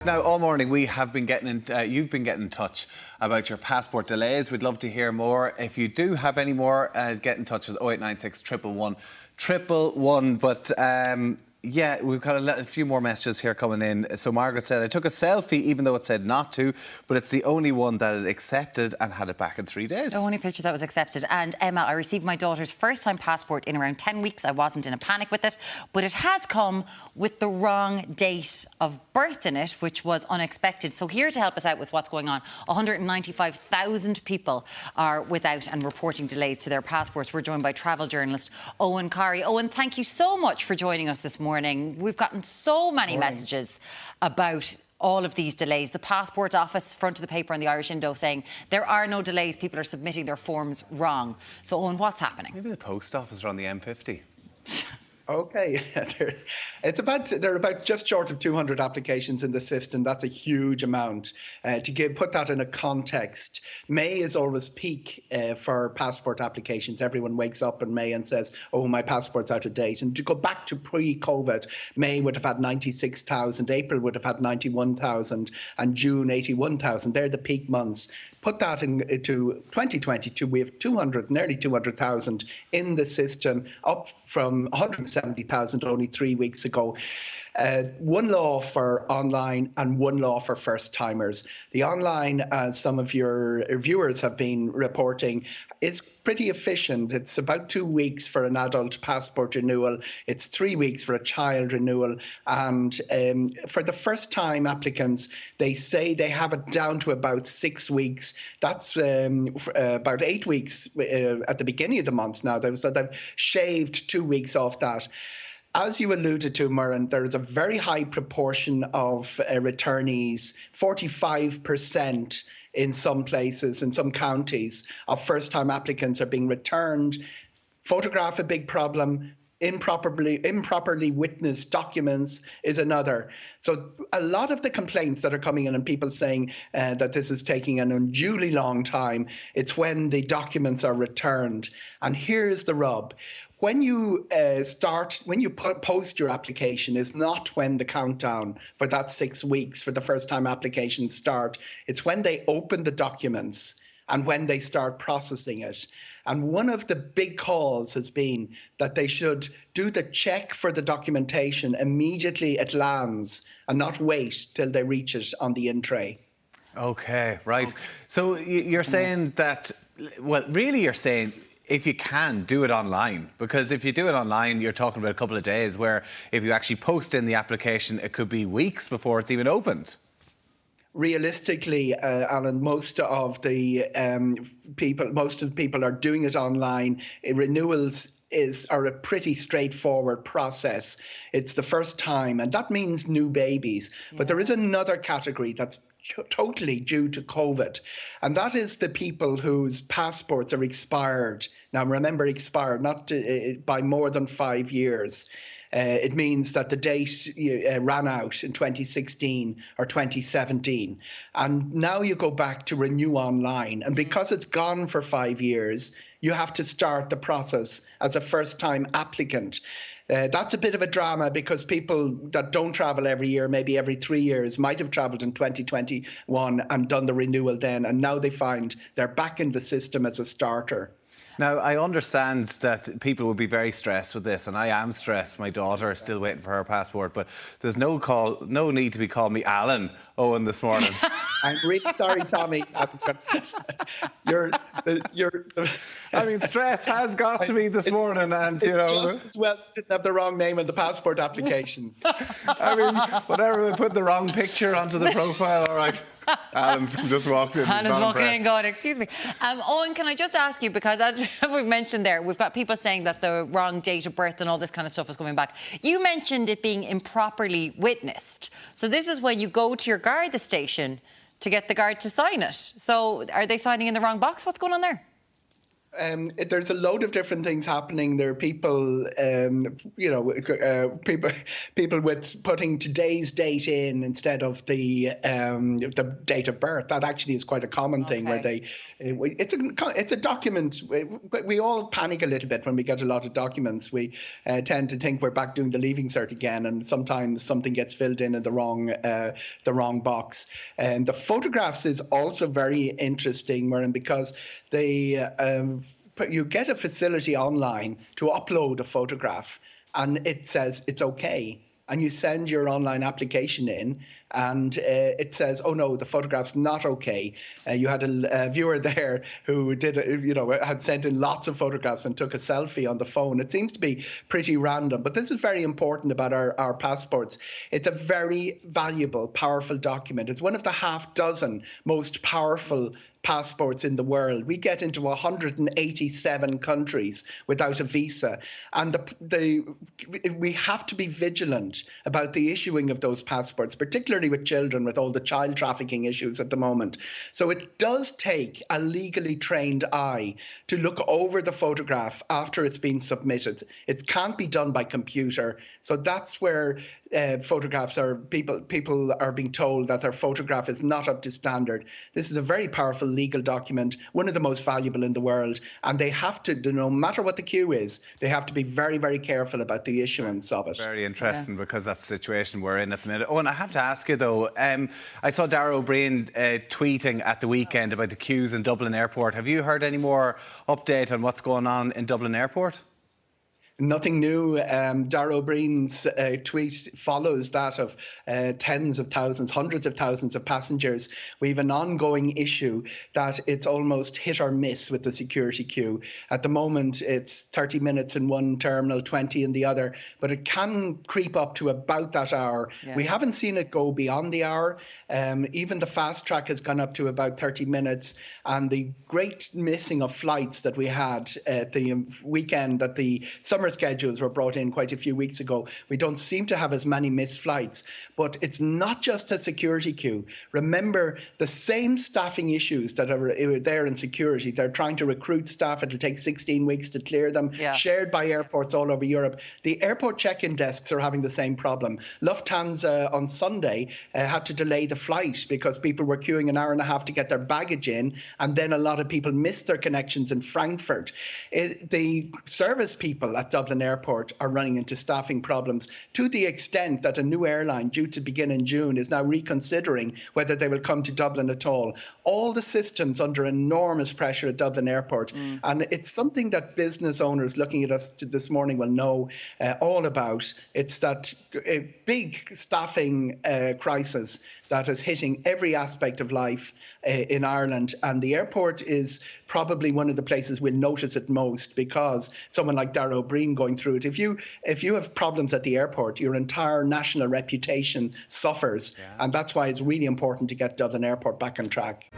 Now, all morning we have been you've been getting in touch about your passport delays. We'd love to hear more. If you do have any more, get in touch with 0896 111 111. But yeah, we've got a few more messages here coming in. So Margaret said, I took a selfie even though it said not to, but it's the only one that it accepted and had it back in 3 days. The only picture that was accepted. And Emma, I received my daughter's first-time passport in around 10 weeks. I wasn't in a panic with it, but it has come with the wrong date of birth in it, which was unexpected. So here to help us out with what's going on, 195,000 people are without and reporting delays to their passports. We're joined by travel journalist Eoghan Corry. Eoghan, thank you so much for joining us this morning. We've gotten so many messages about all of these delays. The Passport Office, front of the paper on the Irish Indo, saying there are no delays, people are submitting their forms wrong. So, Eoghan, what's happening? Maybe the Post Office are on the M50. Okay, they're about just short of 200 applications in the system. That's a huge amount. Put that in a context, May is always peak for passport applications. Everyone wakes up in May and says, "Oh, my passport's out of date." And to go back to pre-COVID, May would have had 96,000, April would have had 91,000, and June 81,000. They're the peak months. Put that into 2022, we have nearly 200,000 in the system, up from 170,000 only 3 weeks ago. One law for online and one law for first-timers. The online, as some of your viewers have been reporting, is pretty efficient. It's about 2 weeks for an adult passport renewal. It's 3 weeks for a child renewal. And for the first-time applicants, they say they have it down to about 6 weeks. That's about 8 weeks at the beginning of the month now. So they've shaved 2 weeks off that. As you alluded to, Muireann, there is a very high proportion of returnees, 45% in some places, in some counties, of first-time applicants are being returned. Photograph, a big problem. Improperly witnessed documents is another. So a lot of the complaints that are coming in and people saying that this is taking an unduly long time, it's when the documents are returned. And here's the rub. When you post your application is not when the countdown for that 6 weeks for the first-time applications start. It's when they open the documents and when they start processing it. And one of the big calls has been that they should do the check for the documentation immediately it lands and not wait till they reach it on the in-tray. Okay, right. Okay. So you're saying that, well, really you're saying if you can, do it online. Because if you do it online, you're talking about a couple of days, where if you actually post in the application, it could be weeks before it's even opened. Realistically, Alan, most of the people are doing it online. Renewals are a pretty straightforward process. It's the first time, and that means new babies. Yeah. But there is another category that's totally due to COVID, and that is the people whose passports are expired. Now, remember, expired not by more than 5 years. It means that the date ran out in 2016 or 2017. And now you go back to renew online. And because it's gone for 5 years, you have to start the process as a first-time applicant. That's a bit of a drama because people that don't travel every year, maybe every 3 years, might have travelled in 2021 and done the renewal then. And now they find they're back in the system as a starter. Now, I understand that people will be very stressed with this, and I am stressed. My daughter is still waiting for her passport, but there's no need to be calling me Alan Eoghan this morning. I'm really sorry, Tommy. I mean, stress has got to me this morning, and you know, just as well didn't have the wrong name in the passport application. I mean, whatever, we put the wrong picture onto the profile. All right. Alan's just walked in. Alan's walking in going, excuse me. Eoghan, can I just ask you, because as we've mentioned there, we've got people saying that the wrong date of birth and all this kind of stuff is coming back. You mentioned it being improperly witnessed. So this is when you go to your Garda station to get the guard to sign it. So are they signing in the wrong box? What's going on there? There's a load of different things happening. There are people, people with putting today's date in instead of the date of birth. That actually is quite a common thing where it's a document. We all panic a little bit when we get a lot of documents. We tend to think we're back doing the leaving cert again, and sometimes something gets filled in the wrong box. And the photographs is also very interesting, Muireann, because you get a facility online to upload a photograph, and it says it's okay. And you send your online application in, and it says, "Oh no, the photograph's not okay." You had a viewer there who had sent in lots of photographs and took a selfie on the phone. It seems to be pretty random, but this is very important about our passports. It's a very valuable, powerful document. It's one of the half dozen most powerful passports in the world. We get into 187 countries without a visa, and we have to be vigilant about the issuing of those passports, particularly with children, with all the child trafficking issues at the moment. So it does take a legally trained eye to look over the photograph after it's been submitted. It can't be done by computer. So that's where photographs are, people are being told that their photograph is not up to standard. This is a very powerful legal document, one of the most valuable in the world, and they have to, no matter what the queue is, they have to be very, very careful about the issuance of it. Very interesting, because that's the situation we're in at the minute. Oh, and I have to ask you though, I saw Darragh O'Brien tweeting at the weekend about the queues in Dublin Airport. Have you heard any more update on what's going on in Dublin Airport? Nothing new. Darragh O'Brien's tweet follows that of tens of thousands, hundreds of thousands of passengers. We have an ongoing issue that it's almost hit or miss with the security queue. At the moment, it's 30 minutes in one terminal, 20 in the other, but it can creep up to about that hour. Yeah. We haven't seen it go beyond the hour. Even the fast track has gone up to about 30 minutes. And the great missing of flights that we had at the weekend, that the summer schedules were brought in quite a few weeks ago. We don't seem to have as many missed flights, but it's not just a security queue. Remember, the same staffing issues that are there in security, they're trying to recruit staff. It'll take 16 weeks to clear them, shared by airports all over Europe. The airport check-in desks are having the same problem. Lufthansa on Sunday had to delay the flight because people were queuing an hour and a half to get their baggage in, and then a lot of people missed their connections in Frankfurt. The service people at Dublin Airport are running into staffing problems to the extent that a new airline due to begin in June is now reconsidering whether they will come to Dublin at all. All the systems under enormous pressure at Dublin Airport. And it's something that business owners looking at us this morning will know all about. It's that big staffing crisis that is hitting every aspect of life in Ireland. And the airport is probably one of the places we'll notice it most, because someone like Darragh O'Brien going through it, if you have problems at the airport, your entire national reputation suffers. And that's why it's really important to get Dublin Airport back on track.